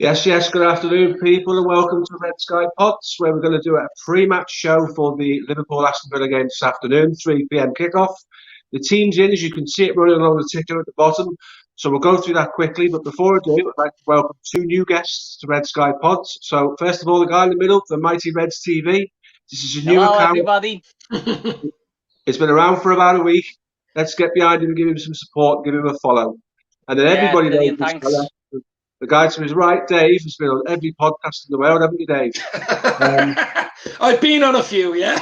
Yes, good afternoon, people, and welcome to Red Sky Pods, where we're going to do a pre-match show for the Liverpool-Aston Villa game this afternoon, 3 p.m. kickoff. The team's in, as you can see it running along the ticker at the bottom, so we'll go through that quickly. But before I do, I'd like to welcome two new guests to Red Sky Pods. So first of all, the guy in the middle, the Mighty Reds TV. This is a new Hello, account. everybody. It's been around for about a week. Let's get behind him and give him some support, give him a follow. And then everybody knows brilliant, this thanks. fella. The guy to his right, Dave, has been on every podcast in the world, haven't you, Dave? I've been on a few, yeah.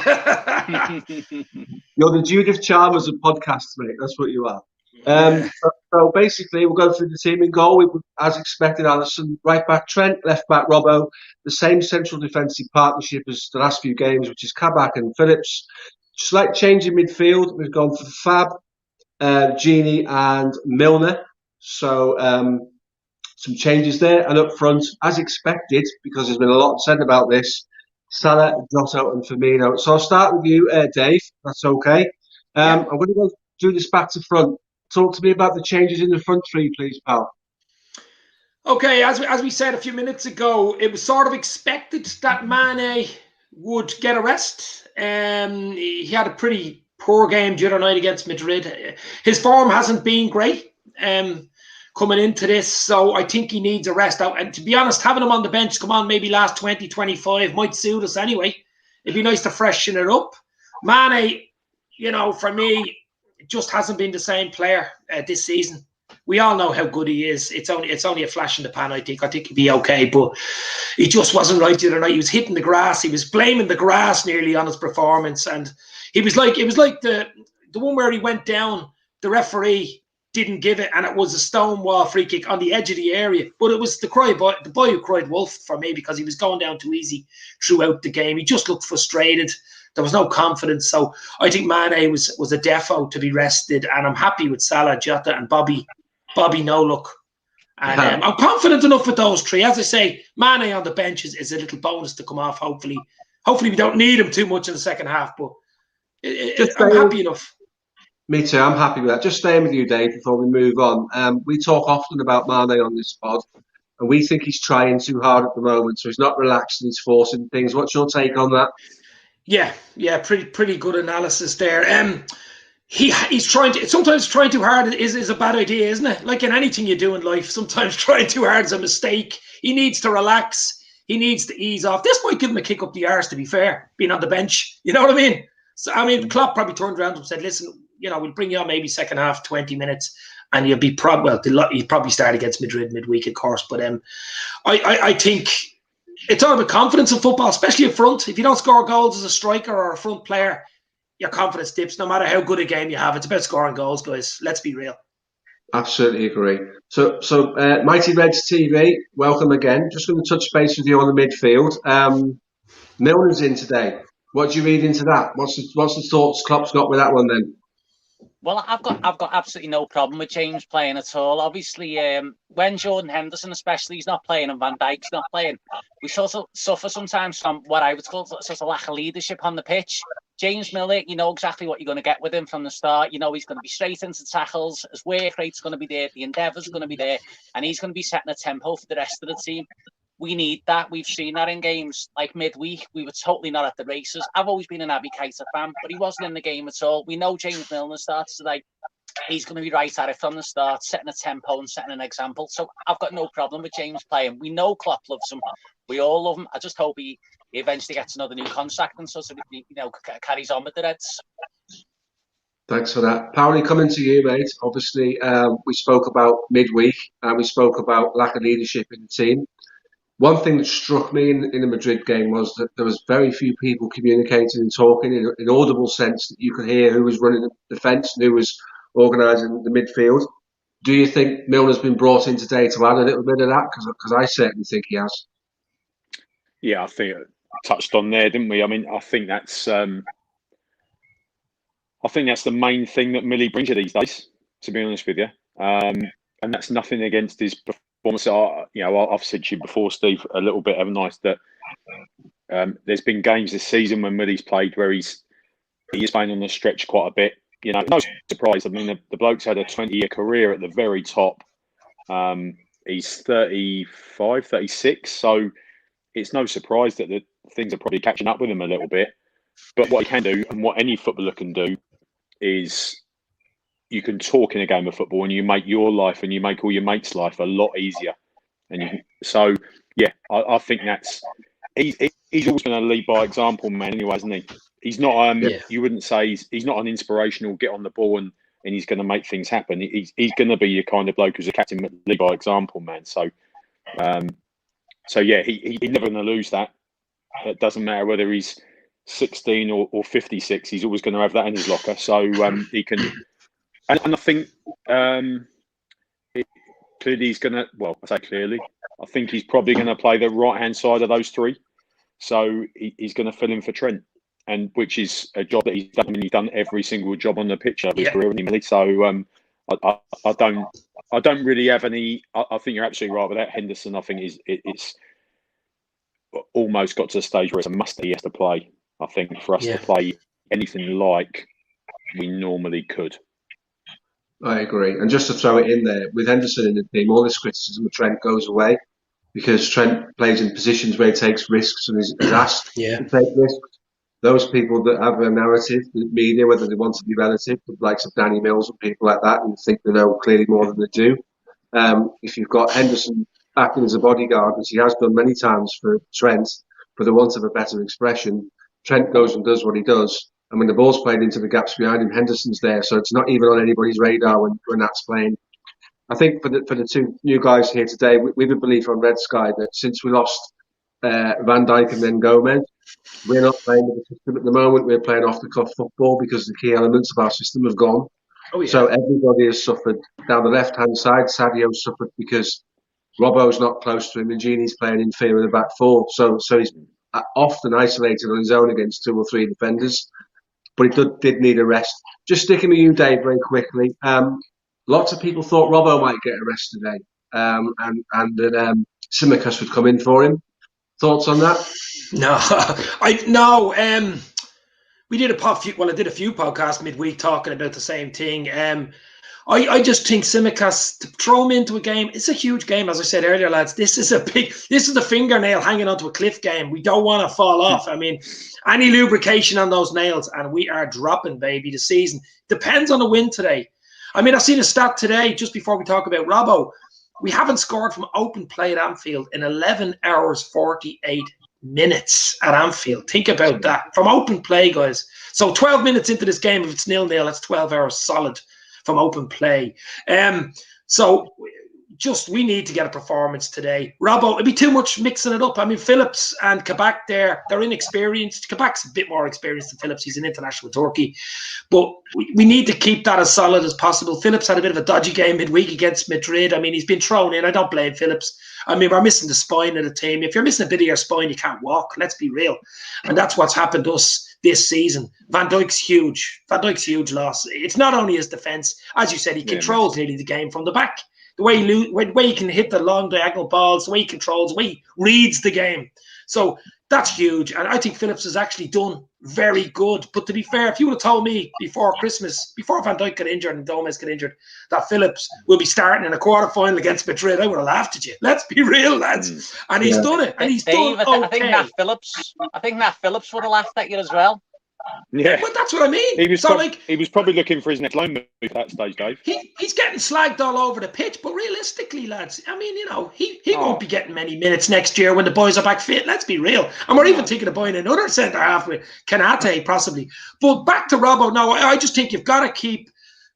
You're the Judith Chalmers of podcasts, mate. That's what you are. So basically, we'll go through the team in goal. As expected, Alisson, right back Trent, left back Robbo. The same central defensive partnership as the last few games, which is Kabak and Phillips. Slight change in midfield. We've gone for Fab, Genie and Milner. So some changes there. And up front, as expected, because there's been a lot said about this, Salah, Jota and Firmino. So I'll start with you, Dave. That's okay. I'm going to go do this back to front. Talk to me about the changes in the front three, please, pal. Okay, as we said a few minutes ago, it was sort of expected that Mane would get a rest. He had a pretty poor game the other night against Madrid. His form hasn't been great coming into this, so I think he needs a rest out. And to be honest, having him on the bench, come on, maybe last 20, 25 might suit us anyway. It'd be nice to freshen it up. Mane, for me, just hasn't been the same player this season. We all know how good he is. It's only a flash in the pan, I think. I think he'd be okay, but he just wasn't right the other night. He was hitting the grass. He was blaming the grass nearly on his performance. And it was like the one where he went down, the referee didn't give it, and it was a stonewall free kick on the edge of the area. But it was the boy who cried wolf for me, because he was going down too easy throughout the game. He just looked frustrated. There was no confidence. So I think Mane was a defo to be rested, and I'm happy with Salah, Jota and Bobby no look. And I'm confident enough with those three. As I say, Mane on the bench is a little bonus to come off, hopefully. Hopefully we don't need him too much in the second half, but I'm happy enough. Me too. I'm happy with that. Just staying with you, Dave, before we move on. We talk often about Mane on this pod, and we think he's trying too hard at the moment, so he's not relaxed and he's forcing things. What's your take on that? Yeah, pretty good analysis there. He's trying to. Sometimes trying too hard is a bad idea, isn't it? Like in anything you do in life, sometimes trying too hard is a mistake. He needs to relax. He needs to ease off. This might give him a kick up the arse, to be fair, being on the bench. You know what I mean? So Klopp probably turned around and said, "Listen, we'll bring you on maybe second half, 20 minutes, and you'll be he'll probably start against Madrid midweek, of course." But I think it's all about confidence in football, especially up front. If you don't score goals as a striker or a front player, your confidence dips no matter how good a game you have. It's about scoring goals, guys. Let's be real. Absolutely agree. So Mighty Reds TV, welcome again. Just going to touch base with you on the midfield. Milner's in today. What do you read into that? What's the thoughts Klopp's got with that one then? Well, I've got absolutely no problem with James playing at all. Obviously, when Jordan Henderson, especially, he's not playing and Van Dijk's not playing, we sort of suffer sometimes from what I would call sort of lack of leadership on the pitch. James Milner, you know exactly what you're going to get with him from the start. You know he's going to be straight into tackles. His work rate's going to be there. The endeavour's going to be there. And he's going to be setting a tempo for the rest of the team. We need that. We've seen that in games like midweek. We were totally not at the races. I've always been an Naby Keita fan, but he wasn't in the game at all. We know James Milner starts today. He's going to be right at it from the start, setting a tempo and setting an example. So I've got no problem with James playing. We know Klopp loves him. We all love him. I just hope he eventually gets another new contract and sort of, carries on with the Reds. Thanks for that. Pauli, coming to you, mate. Obviously, we spoke about midweek and we spoke about lack of leadership in the team. One thing that struck me in the Madrid game was that there was very few people communicating and talking in an audible sense that you could hear who was running the defence and who was organising the midfield. Do you think Milner's been brought in today to add a little bit of that? Because I certainly think he has. Yeah, I think touched on there, didn't we? I mean, I think that's the main thing that Millie brings you these days, to be honest with you. And that's nothing against his performance. I've said to you before, Steve, a little bit, haven't I, that there's been games this season when Millie's played where he's playing on the stretch quite a bit. No surprise. I mean, the bloke's had a 20-year career at the very top. he's 35, 36. So it's no surprise that the things are probably catching up with him a little bit. But what he can do, and what any footballer can do, is you can talk in a game of football, and you make your life and you make all your mates' life a lot easier. And I think that's he's always going to lead by example, man. Anyway, isn't he? He's not. You wouldn't say he's not an inspirational get on the ball and he's going to make things happen. He's going to be your kind of bloke who's a captain, lead by example, man. So, he's never going to lose that. It doesn't matter whether he's 16 or 56. He's always going to have that in his locker. So he can. And I think clearly he's going to. Well, I say clearly. I think he's probably going to play the right-hand side of those three. So he's going to fill in for Trent, and which is a job that he's done. I mean, he's done every single job on the pitch of his career, really. So I don't really have any. I think you're absolutely right with that. Henderson, I think it's almost got to the stage where it's a must that he has to play. I think for us to play anything like we normally could. I agree. And just to throw it in there, with Henderson in the team, all this criticism of Trent goes away because Trent plays in positions where he takes risks and is asked to take risks. Those people that have a narrative, the media, whether they want to be relative, the likes of Danny Mills and people like that, and think they know clearly more than they do. If you've got Henderson acting as a bodyguard, which he has done many times for Trent, for the want of a better expression, Trent goes and does what he does. And when the ball's played into the gaps behind him, Henderson's there. So it's not even on anybody's radar when that's playing. I think for the two new guys here today, we have a belief on Red Sky that since we lost Van Dijk and then Gomez, we're not playing with the system at the moment. We're playing off-the-cuff football because the key elements of our system have gone. Oh, yeah. So everybody has suffered. Down the left-hand side, Sadio suffered because Robbo's not close to him and Gini's playing in fear of the back four. So he's often isolated on his own against 2 or 3 defenders. But he did need a rest. Just sticking with you, Dave, very quickly. Lots of people thought Robbo might get a rest today, and that Tsimikas would come in for him. Thoughts on that? No, we did I did a few podcasts midweek talking about the same thing. I just think Tsimikas, to throw him into a game, it's a huge game, as I said earlier, lads. This is a fingernail hanging onto a cliff game. We don't want to fall off. I mean, any lubrication on those nails, and we are dropping, baby. The season depends on the win today. I mean, I've seen a stat today, just before we talk about Robbo. We haven't scored from open play at Anfield in 11 hours, 48 minutes at Anfield. Think about that. From open play, guys. So 12 minutes into this game, if it's 0-0, that's 12 hours solid from open play. So we need to get a performance today. Robbo, it'd be too much mixing it up. I mean, Phillips and Kabak they're inexperienced. Kabak's a bit more experienced than Phillips. He's an international with Turkey. But we need to keep that as solid as possible. Phillips had a bit of a dodgy game midweek against Madrid. I mean, he's been thrown in. I don't blame Phillips. I mean, we're missing the spine of the team. If you're missing a bit of your spine, you can't walk. Let's be real. And that's what's happened to us this season. Van Dijk's huge. Van Dijk's huge loss. It's not only his defence. As you said, he controls nearly the game from the back. The way he can hit the long diagonal balls, the way he controls, the way he reads the game. So that's huge. And I think Phillips has actually done very good. But to be fair, if you would have told me before Christmas, before Van Dijk got injured and Gomez got injured, that Phillips will be starting in a quarter-final against Madrid, I would have laughed at you. Let's be real, lads. And he's done it. And he's done okay. I think Nat Phillips would have laughed at you as well. Yeah, but that's what I mean. He was probably looking for his next loan move at that stage, Dave. He's getting slagged all over the pitch, but realistically, lads, I mean, he won't be getting many minutes next year when the boys are back fit. Let's be real. And we're even thinking of buying another centre half with Kanate, possibly. But back to Robbo. No, I just think you've got to keep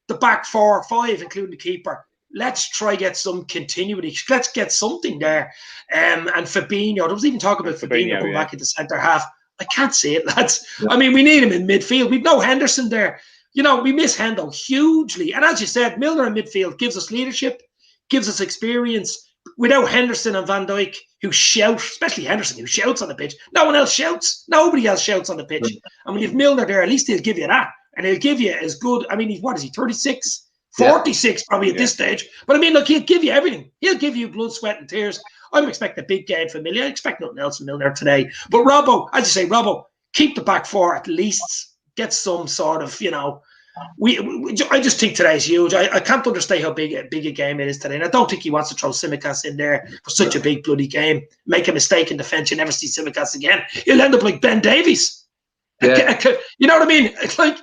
the back 4 or 5, including the keeper. Let's try get some continuity. Let's get something there. And Fabinho, there was even talk about Fabinho coming back into centre half. I can't see it, lads. Yeah. I mean, we need him in midfield. We've no Henderson there. You know, we miss Hendo hugely. And as you said, Milner in midfield gives us leadership, gives us experience. Without Henderson and Van Dijk, who shout, especially Henderson, who shouts on the pitch. No one else shouts. Nobody else shouts on the pitch. And when you've Milner there, at least he'll give you that. And he'll give you as good. I mean, what is he, 36? 46 probably at this stage. But I mean, look, he'll give you everything. He'll give you blood, sweat and tears. I'm expecting a big game from Milner. I expect nothing else from Milner today. But Robbo, as you say, Robbo, keep the back 4 at least. Get some sort of, I just think today's huge. I can't understand how big a game it is today. And I don't think he wants to throw Tsimikas in there for such a big bloody game. Make a mistake in defence, you never see Tsimikas again. He'll end up like Ben Davies. Yeah. You know what I mean? It's like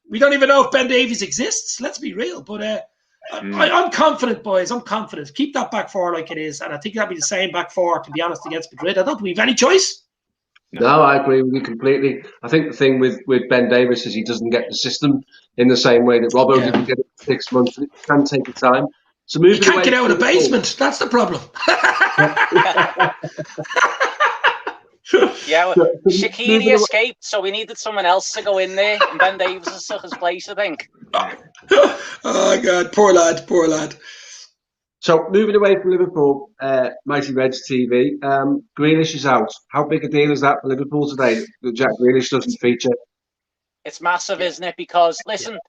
we don't even know if Ben Davies exists. Let's be real. But I'm confident, boys. I'm confident. Keep that back four like it is. And I think that'll be the same back four, to be honest, against Madrid. I don't think we have any choice. No, I agree with you completely. I think the thing with Ben Davies is he doesn't get the system in the same way that Robbo didn't get it for 6 months. It can take time. So he can't get out of the basement. That's the problem. Yeah, well, Shaqiri escaped, so we needed someone else to go in there, and Ben Davies has took his place, I think. Oh, God. Poor lad. So, moving away from Liverpool, Mighty Reds TV, Grealish is out. How big a deal is that for Liverpool today that Jack Grealish doesn't feature? It's massive, isn't it? Because, listen,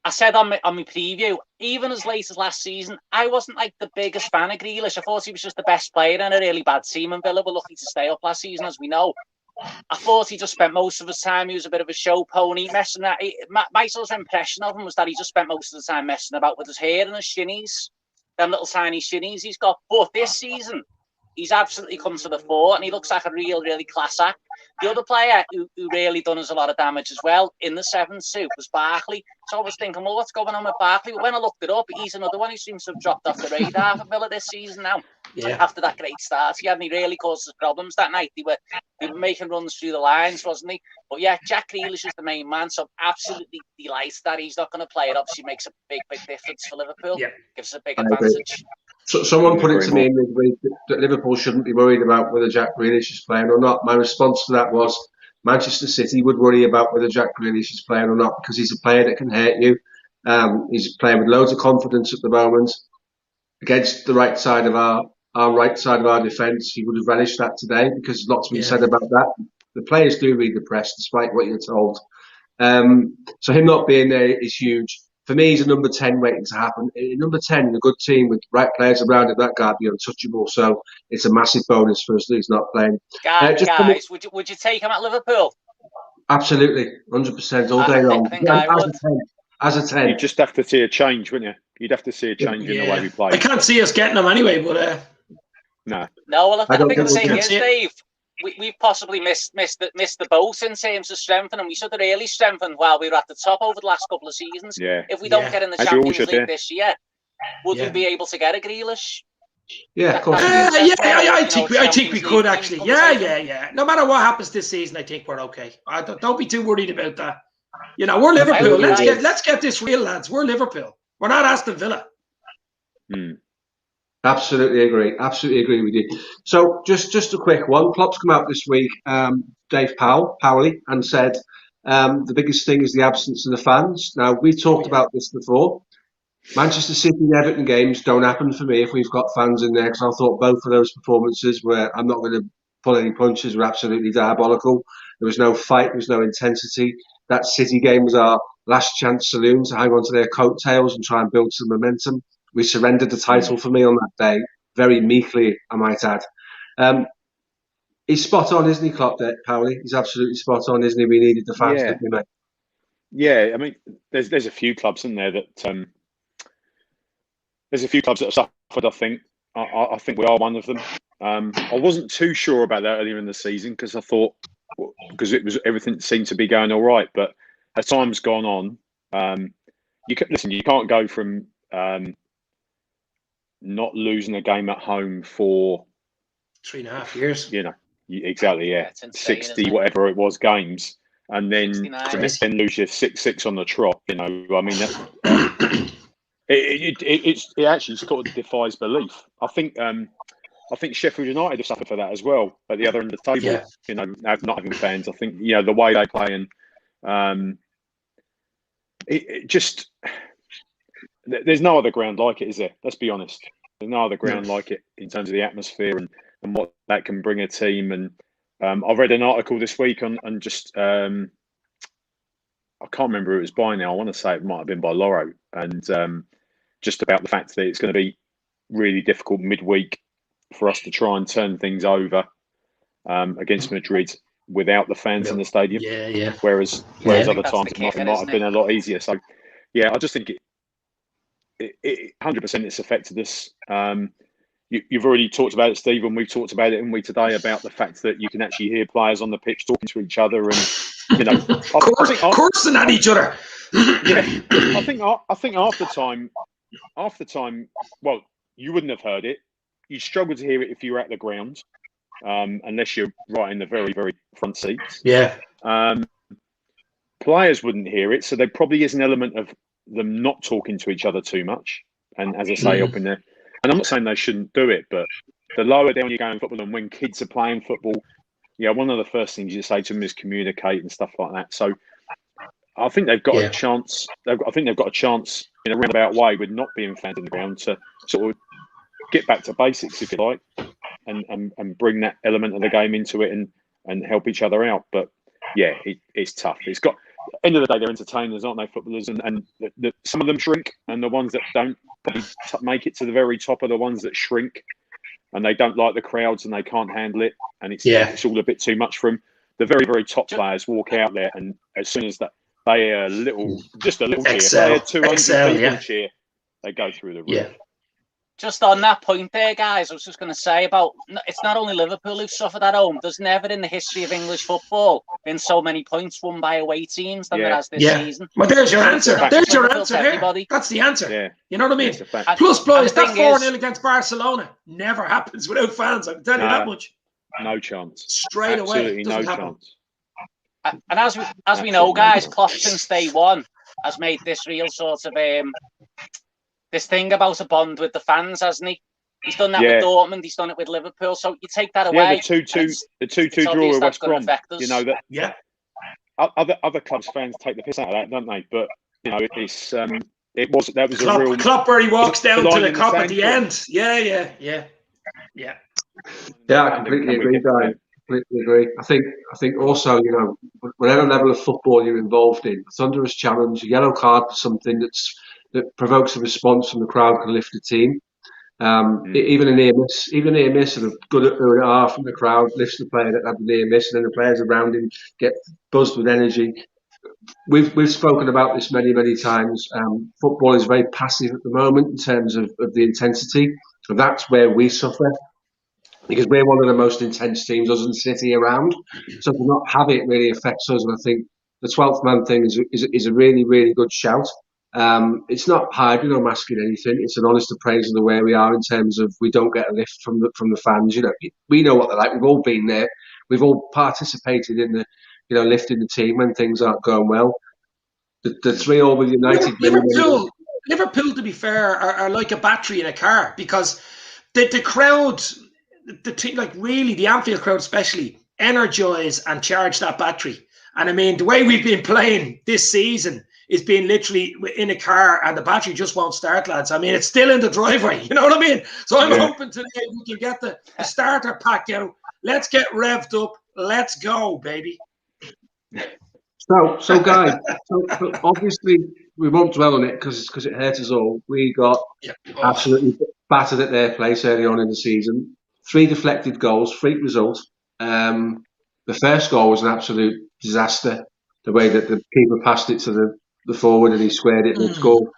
I said on my preview, even as late as last season, I wasn't like the biggest fan of Grealish. I thought he was just the best player in a really bad team, and Villa were lucky to stay up last season, as we know. I thought he just spent most of his time, he was a bit of a show pony, messing that. My sort of impression of him was that he just spent most of the time messing about with his hair and his shinnies. Them little tiny shinnies he's got. But this season, he's absolutely come to the fore, and he looks like a really class act. The other player who really done us a lot of damage as well in the 7-2 was Barkley. So I was thinking, well, what's going on with Barkley? But when I looked it up, he's another one who seems to have dropped off the radar for Villa this season now. Yeah. After that great start, he hadn't really caused us problems that night. They were making runs through the lines, wasn't he? But yeah, Jack Grealish is the main man, so I'm absolutely delighted that he's not going to play. It obviously makes a big difference for Liverpool. Yeah. Gives us a big advantage. So someone put it to me in midweek that Liverpool shouldn't be worried about whether Jack Grealish is playing or not. My response to that was Manchester City would worry about whether Jack Grealish is playing or not, because he's a player that can hurt you. He's a player with loads of confidence at the moment. Against the right side of our right side of our defence, he would have relished that today, because lots been said about that. The players do read the press, despite what you're told. So him not being there is huge. For me, he's a number 10 waiting to happen. Number 10 in a good team with right players around him, that guy would be untouchable. So it's a massive bonus for us that he's not playing. Guys, would you take him at Liverpool? Absolutely, 100% all day long. As a 10. You'd just have to see a change, wouldn't you? You'd have to see a change in the way we play. I can't see us getting him anyway, but no. Well, I think the thing is, Dave, we've possibly missed the boat in terms of strengthening. We should have really strengthened while we were at the top over the last couple of seasons. Yeah. If we don't get in the Champions League this year, would we be able to get a Grealish? Yeah, of course. I think we could actually. Yeah. No matter what happens this season, I think we're okay. Don't be too worried about that. You know, we're Liverpool. Let's get this real, lads. We're Liverpool. We're not Aston Villa. Absolutely agree with you. So just a quick one. Klopp's come out this week, Dave Powley, and said the biggest thing is the absence of the fans. Now, we've talked about this before. Manchester City and Everton games don't happen for me if we've got fans in there, because I thought both of those performances where I'm not going to pull any punches were absolutely diabolical. There was no fight, there was no intensity. That City game was our last chance saloon to hang on to their coattails and try and build some momentum. We surrendered the title for me on that day, very meekly, I might add. He's spot on, isn't he, Klopp, Powley? He's absolutely spot on, isn't he? We needed the fans, didn't we, mate? Yeah, I mean, there's a few clubs in there that there's a few clubs that have suffered. I think we are one of them. I wasn't too sure about that earlier in the season, because I thought everything seemed to be going all right, but as time's gone on, you can't go from not losing a game at home for 3.5 years. You know, exactly, yeah, insane, 60 whatever it was games, and then lose your 6-6 on the trot. You know, I mean, it actually sort of defies belief. I think Sheffield United have suffered for that as well at the other end of the table. Yeah. You know, not having fans. I think the way they play, and it just. There's no other ground like it, is there? Let's be honest. There's no other ground like it in terms of the atmosphere and what that can bring a team. And I read an article this week on just I can't remember who it was by now. I want to say it might have been by Loro, and just about the fact that it's going to be really difficult midweek for us to try and turn things over against Madrid without the fans in the stadium. Yeah. Whereas other times it might have been a lot easier. So, yeah, I just think it 100% it's affected us. You've already talked about it, Steve, and we've talked about it, haven't we, today, about the fact that you can actually hear players on the pitch talking to each other, and cursing at each other. Yeah, I think half the time, well, you wouldn't have heard it. You'd struggle to hear it if you were at the ground, unless you're right in the very, very front seats. Yeah. Players wouldn't hear it, so there probably is an element of them not talking to each other too much. And as I say, up in there, and I'm not saying they shouldn't do it, but the lower down you go in football, and when kids are playing football, one of the first things you say to them is communicate and stuff like that. So I think they've got a chance. I think they've got a chance in a roundabout way with not being fans in the ground to sort of get back to basics, if you like, and bring that element of the game into it and help each other out. But yeah, it's tough. It's got. End of the day, they're entertainers, aren't they, footballers? And some of them shrink, and the ones that don't probably make it to the very top are the ones that shrink, and they don't like the crowds and they can't handle it, and it's all a bit too much for them. The very, very top players walk out there, and as soon as that they hear just a little cheer, they hear 200 people cheer, they go through the roof. Yeah. Just on that point there, guys, I was just going to say about it's not only Liverpool who've suffered at home. There's never in the history of English football been so many points won by away teams than there has this season. Well, there's your answer. There's your answer here. That's the answer. Yeah. You know what I mean? Plus, boys, that 4-0 against Barcelona never happens without fans. I can tell you that much. No chance. Straight away. Absolutely no chance. And as we know, guys, Klopp since day one has made this real sort of this thing about a bond with the fans, hasn't he? He's done that with Dortmund. He's done it with Liverpool. So you take that away. Yeah, the 2-2 draw with West Brom. You know that. Yeah. Other clubs fans take the piss out of that, don't they? But it's that was a real Klopp where he walks down to the Kop at the end. Yeah. Yeah, I completely agree, guys. Completely agree. I think also, whatever level of football you're involved in, a thunderous challenge, a yellow card for something that provokes a response from the crowd can lift the team. Even a near miss, and a good hurrah from the crowd lifts the player that had the near miss, and then the players around him get buzzed with energy. We've spoken about this many times. Football is very passive at the moment in terms of the intensity, and that's where we suffer. Because we're one of the most intense teams, us and City around. So to not have it really affects us. And I think the 12th man thing is a really, really good shout. It's not hiding or masking anything. It's an honest appraisal of the way we are in terms of we don't get a lift from the fans. We know what they're like. We've all been there. We've all participated in the, lifting the team when things aren't going well. The 3-0 with United. Liverpool, to be fair, are like a battery in a car, because the crowd, the team, like really the Anfield crowd especially, energise and charge that battery. And I mean, the way we've been playing this season is being literally in a car and the battery just won't start, lads. I mean, it's still in the driveway. You know what I mean? So I'm hoping today we can get the starter pack out. Let's get revved up. Let's go, baby. So guys, so obviously we won't dwell on it because it hurts us all. We got absolutely battered at their place early on in the season. 3 deflected goals, freak result. The first goal was an absolute disaster. The way that the keeper passed it to the forward and he squared it and scored.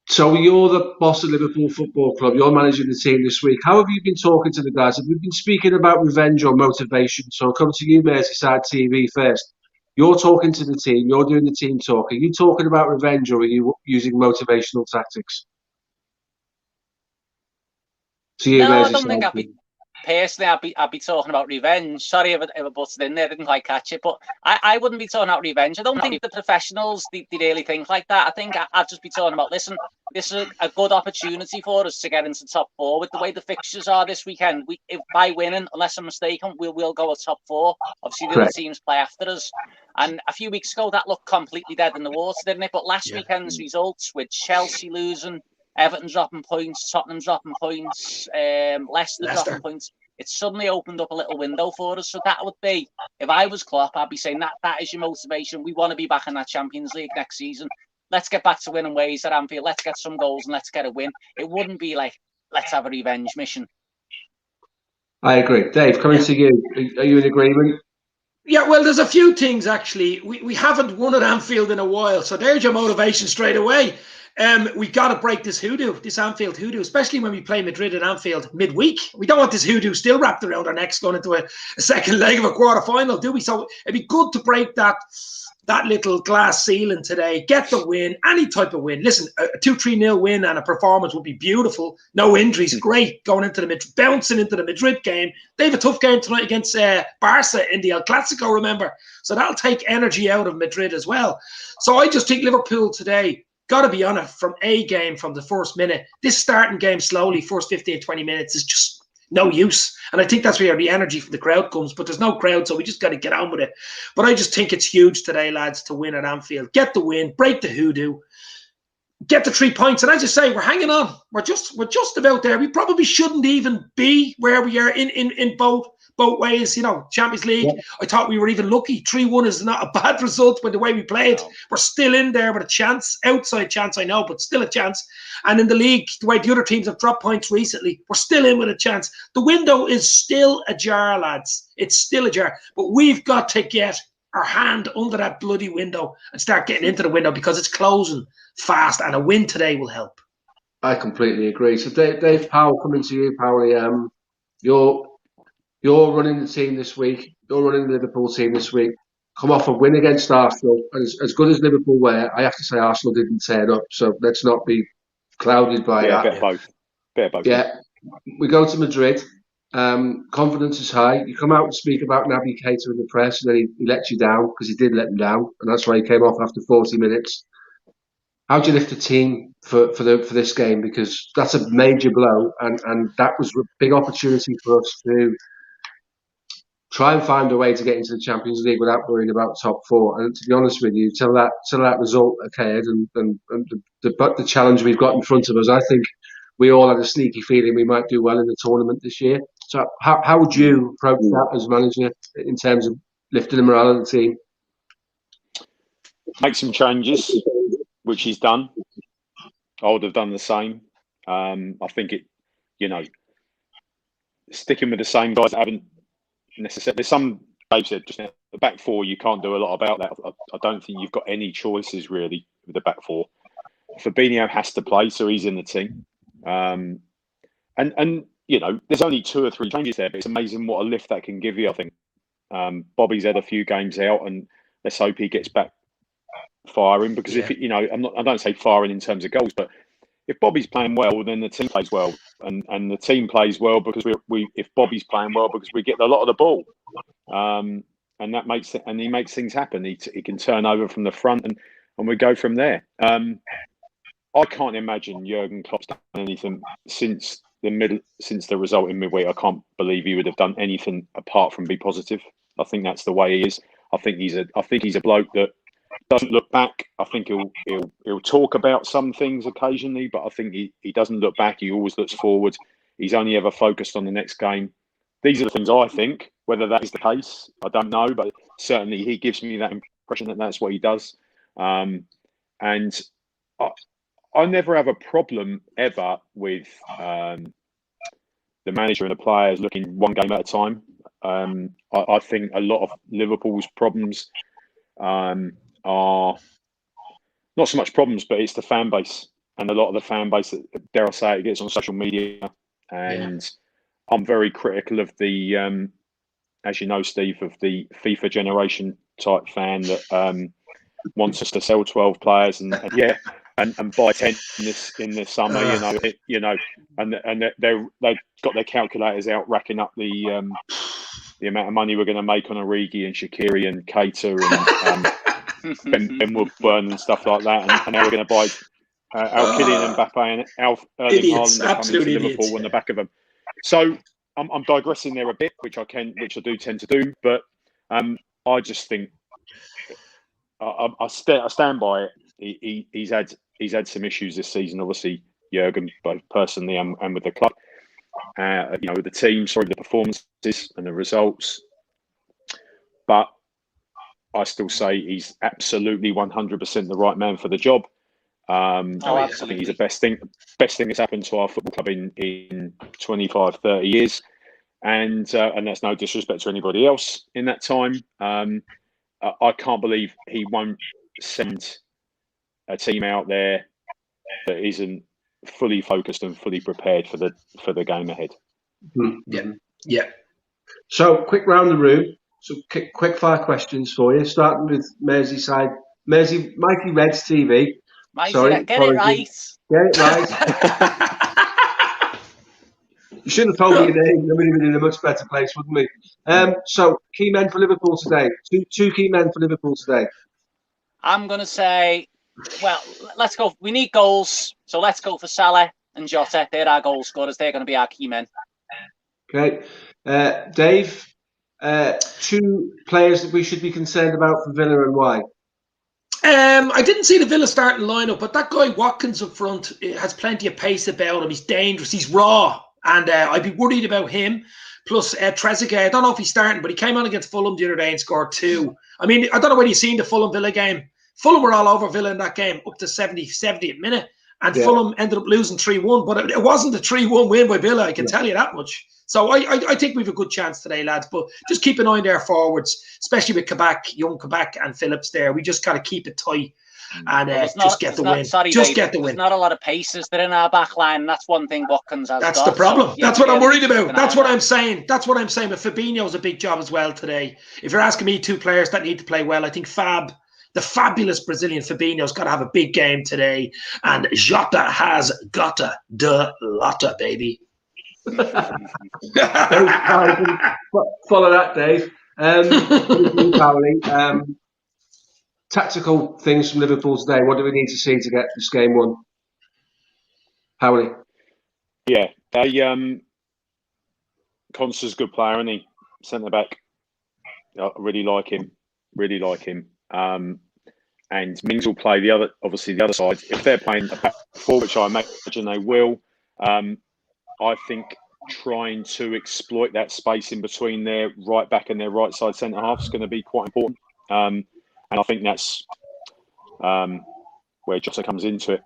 So you're the boss of Liverpool Football Club. You're managing the team this week. How have you been talking to the guys? Have you been speaking about revenge or motivation? So I'll come to you, Merseyside TV first. You're talking to the team. You're doing the team talk. Are you talking about revenge or are you using motivational tactics? No, I don't think I'd be. Personally, I'd be talking about revenge. Sorry if I butted in there, I didn't quite catch it. But I wouldn't be talking about revenge. I don't think the professionals, they really think like that. I think I'd just be talking about, listen, this is a good opportunity for us to get into top 4. With the way the fixtures are this weekend, if by winning, unless I'm mistaken, we'll go a top 4. Obviously, the other teams play after us. And a few weeks ago, that looked completely dead in the water, didn't it? But last weekend's results, with Chelsea losing, Everton dropping points, Tottenham dropping points, Leicester dropping points, it suddenly opened up a little window for us. So that would be, if I was Klopp, I'd be saying that is your motivation. We want to be back in that Champions League next season. Let's get back to winning ways at Anfield. Let's get some goals and let's get a win. It wouldn't be like, let's have a revenge mission. I agree. Dave, coming to you. Are you in agreement? Yeah, well, there's a few things actually. We haven't won at Anfield in a while, so there's your motivation straight away. We got to break this hoodoo, this Anfield hoodoo, especially when we play Madrid at Anfield midweek. We don't want this hoodoo still wrapped around our necks going into a second leg of a quarter final, do we? So it'd be good to break that little glass ceiling today. Get the win, any type of win. Listen, a 2-3-0 win and a performance would be beautiful. No injuries, great going into bouncing into the Madrid game. They have a tough game tonight against Barca in the El Clasico, remember? So that'll take energy out of Madrid as well. So I just think Liverpool today got to be on it from a game from the first minute. This starting game slowly, first 15, 20 minutes is just no use. And I think that's where the energy from the crowd comes, but there's no crowd, so we just got to get on with it. But I just think it's huge today, lads, to win at Anfield. Get the win, break the hoodoo, get the 3 points. And as you say, we're hanging on. We're just about there. We probably shouldn't even be where we are in both ways. You know, Champions League, yeah. I thought we were even lucky. 3-1 is not a bad result with the way we played. No. We're still in there with a chance, outside chance, I know, but still a chance. And in the league, the way the other teams have dropped points recently, we're still in with a chance. The window is still ajar, lads. It's still ajar. But we've got to get our hand under that bloody window and start getting into the window because it's closing fast, and a win today will help. I completely agree. So Dave Powell, coming to you, Powell. You're running the team this week. You're running the Liverpool team this week. Come off a win against Arsenal. As good as Liverpool were, I have to say Arsenal didn't turn up. So let's not be clouded by that. Bit of both. Yeah. We go to Madrid. Confidence is high. You come out and speak about Naby Keita in the press, and then he lets you down, because he did let him down, and that's why he came off after 40 minutes. How do you lift the team for this game? Because that's a major blow, and that was a big opportunity for us to try and find a way to get into the Champions League without worrying about top four. And to be honest with you, till that result occurred, and the challenge we've got in front of us, I think we all had a sneaky feeling we might do well in the tournament this year. So how would you approach that as manager in terms of lifting the morale of the team? Make some changes, which he's done. I would have done the same. I think sticking with the same guys that haven't necessarily. There's some, Dave said just now, the back four, you can't do a lot about that. I don't think you've got any choices really with the back four. Fabinho has to play, so he's in the team. And there's only 2 or 3 changes there, but it's amazing what a lift that can give you, I think. Bobby's had a few games out, and let's hope he gets back firing, because if I don't say firing in terms of goals, but if Bobby's playing well, then the team plays well, and the team plays well because if Bobby's playing well, because we get a lot of the ball, and that makes it, and he makes things happen. He can turn over from the front, and we go from there. I can't imagine Jurgen Klopp's done anything since the result in midweek. I can't believe he would have done anything apart from be positive. I think that's the way he is. I think he's a bloke that doesn't look back. I think he'll talk about some things occasionally, but I think he doesn't look back. He always looks forward. He's only ever focused on the next game. These are the things I think. Whether that is the case, I don't know, but certainly he gives me that impression that that's what he does. And I never have a problem ever with the manager and the players looking one game at a time. I think a lot of Liverpool's problems are not so much problems, but it's the fan base, and a lot of the fan base, dare I say it, gets on social media. And I'm very critical of the, as you know, Steve, of the FIFA generation type fan that wants us to sell 12 players and buy 10 in the summer, and they've got their calculators out racking up the amount of money we're going to make on Origi and Shaqiri and Keita and Ben Woodburn and stuff like that, and now we're going to buy Kylian Mbappe and Erling Haaland coming to Liverpool on the back of them. So I'm digressing there a bit, which I do tend to do, but I just think I stand by it. He's had some issues this season, obviously, Jurgen, both personally and with the club. With the team, the performances and the results. But I still say he's absolutely 100% the right man for the job. I think he's the best thing that's happened to our football club in 25, 30 years. and that's no disrespect to anybody else in that time. I can't believe he won't send a team out there that isn't fully focused and fully prepared for the game ahead. Yeah. So, quick round the room. So, quick fire questions for you. Starting with Merseyside, Mighty Reds TV. Sorry, get it right. Get it right. You should have told me your name. Then we'd have been in a much better place, wouldn't we? So, key men for Liverpool today. Two key men for Liverpool today. I'm going to say, well, let's go. We need goals. So let's go for Salah and Jota. They're our goal scorers. They're going to be our key men. Okay. Dave, two players that we should be concerned about for Villa and why? I didn't see the Villa starting lineup, but that guy Watkins up front has plenty of pace about him. He's dangerous. He's raw. And I'd be worried about him. Plus, Trezeguet, I don't know if he's starting, but he came on against Fulham the other day and scored 2. I mean, I don't know whether you've seen the Fulham-Villa game. Fulham were all over Villa in that game up to 70th minute. And Fulham ended up losing 3-1. But it wasn't a 3-1 win by Villa, I can tell you that much. So I think we've a good chance today, lads. But just keep an eye on their forwards, especially with young Kabak and Phillips there. We just got to keep it tight. And just get the win. Sorry, just Dave, get the win. There's not a lot of paces there in our back line. That's one thing Watkins has That's got. the problem. So, that's what I'm worried about. That's what I'm saying. That's what I'm saying. But Fabinho's a big job as well today. If you're asking me two players that need to play well, I think the fabulous Brazilian Fabinho's got to have a big game today. And Jota has gotta de lotta, baby. Follow that, Dave. Tactical things from Liverpool today. What do we need to see to get this game won? Howley. Yeah, Conster's a good player, isn't he? Centre back. I really like him. And Mings will play the other side. If they're playing a back four, which I imagine they will, I think trying to exploit that space in between their right back and their right side centre half is going to be quite important. And I think that's where Jota comes into it.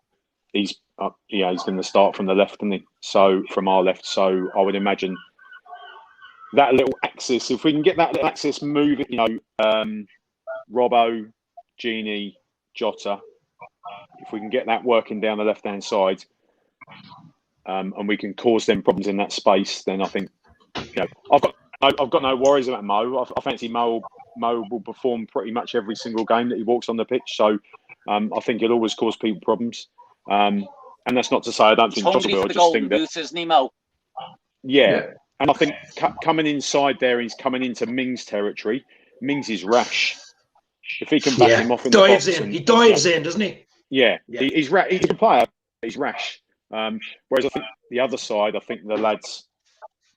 He's going to start from the left, isn't he? So from our left. So I would imagine that little axis. If we can get that little axis moving, Robbo, Gini, Jota. If we can get that working down the left-hand side, and we can cause them problems in that space, then I think I've got no worries about Mo. I fancy Mo will perform pretty much every single game that he walks on the pitch. So I think he'll always cause people problems. And that's not to say I don't think Jota will. I just think that. Yeah. And I think coming inside there, he's coming into Mings' territory. Mings is rash. If he can back him off in the box, he dives in, doesn't he? Yeah. He's a player. He's rash. Whereas I think the other side, I think the lad's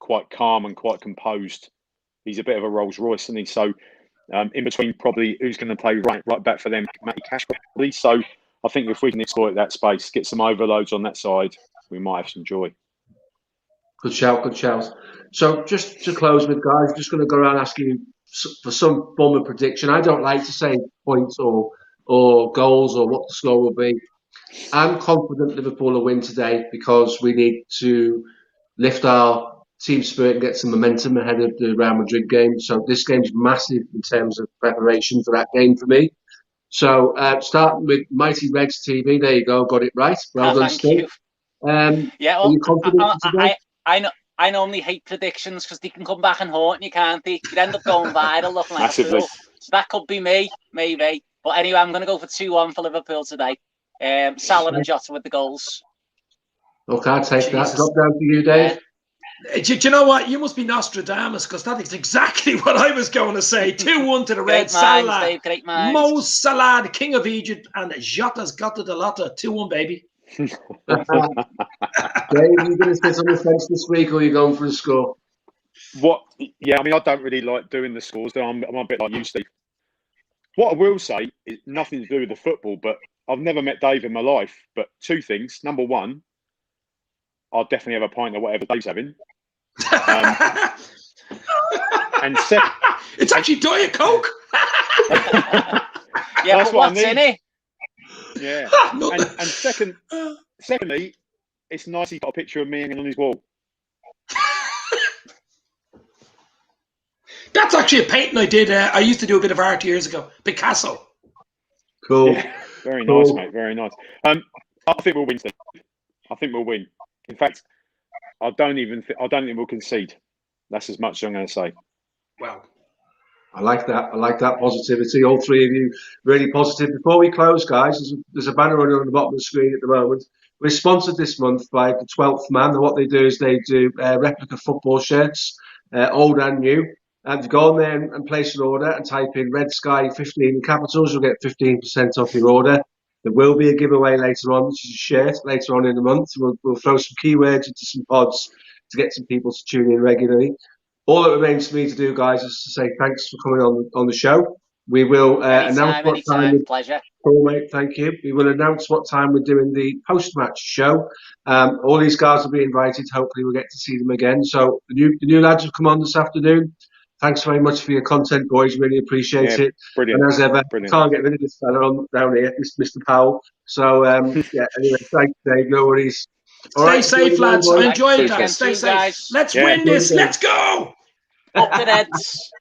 quite calm and quite composed. He's a bit of a Rolls Royce, isn't he? So in between, probably who's going to play right back for them? Matty Cash, probably. So I think if we can exploit that space, get some overloads on that side, we might have some joy. Good shout. So just to close with, guys, just going to go around asking you for some form of prediction. I don't like to say points or goals or what the score will be. I'm confident Liverpool will win today because we need to lift our team spirit and get some momentum ahead of the Real Madrid game. So this game's massive in terms of preparation for that game for me. So starting with Mighty Reds TV, there you go, got it right. Well done, Steve. Are you confident today? I normally hate predictions because they can come back and haunt you, can't they? You end up going viral looking like a fool. So that could be me, maybe. But anyway, I'm going to go for 2-1 for Liverpool today. Salah and Jota with the goals. Okay, I'll take that. Drop down to you, Dave. Do you know what? You must be Nostradamus because that is exactly what I was going to say. 2-1 to the Reds. Salah. Dave, great minds. Mo Salah, the king of Egypt, and Jota's got the lotta. 2-1, baby. Dave, are you going to sit on the fence this week, or are you going for the score? What? Yeah, I mean, I don't really like doing the scores. I'm a bit like you, Steve. What I will say is nothing to do with the football, but I've never met Dave in my life. But two things. Number one, I'll definitely have a pint of whatever Dave's having. And second, it's actually Diet Coke. Yeah, but what's in it? Yeah, and secondly, it's nice he's got a picture of me hanging on his wall. That's actually a painting I did. I used to do a bit of art years ago. Picasso. Cool. Yeah, very nice, mate. Very nice. I think we'll win, Steve. I think we'll win. In fact, I don't think we'll concede. That's as much as I'm going to say. Wow. I like that. I like that positivity. All three of you really positive. Before we close, guys, there's a banner on the bottom of the screen at the moment. We're sponsored this month by the 12th Man. And what they do is they do replica football shirts, old and new. And if you go on there and place an order and type in Red Sky 15 in capitals, you'll get 15% off your order. There will be a giveaway later on, which is a shirt later on in the month. We'll throw some keywords into some pods to get some people to tune in regularly. All that remains for me to do, guys, is to say thanks for coming on the show. We will announce what time. Pleasure. Cool, mate. Thank you. We will announce what time we're doing the post-match show. All these guys will be invited. Hopefully, we'll get to see them again. So the new lads have come on this afternoon. Thanks very much for your content, boys. Really appreciate it. Brilliant. And as ever, can't get rid of this fella down here, this Mr. Powell. So anyway, thanks, Dave. No worries. Stay safe, lads. I enjoyed that. Stay safe. Guys. Let's win this. Let's go. Up the Reds.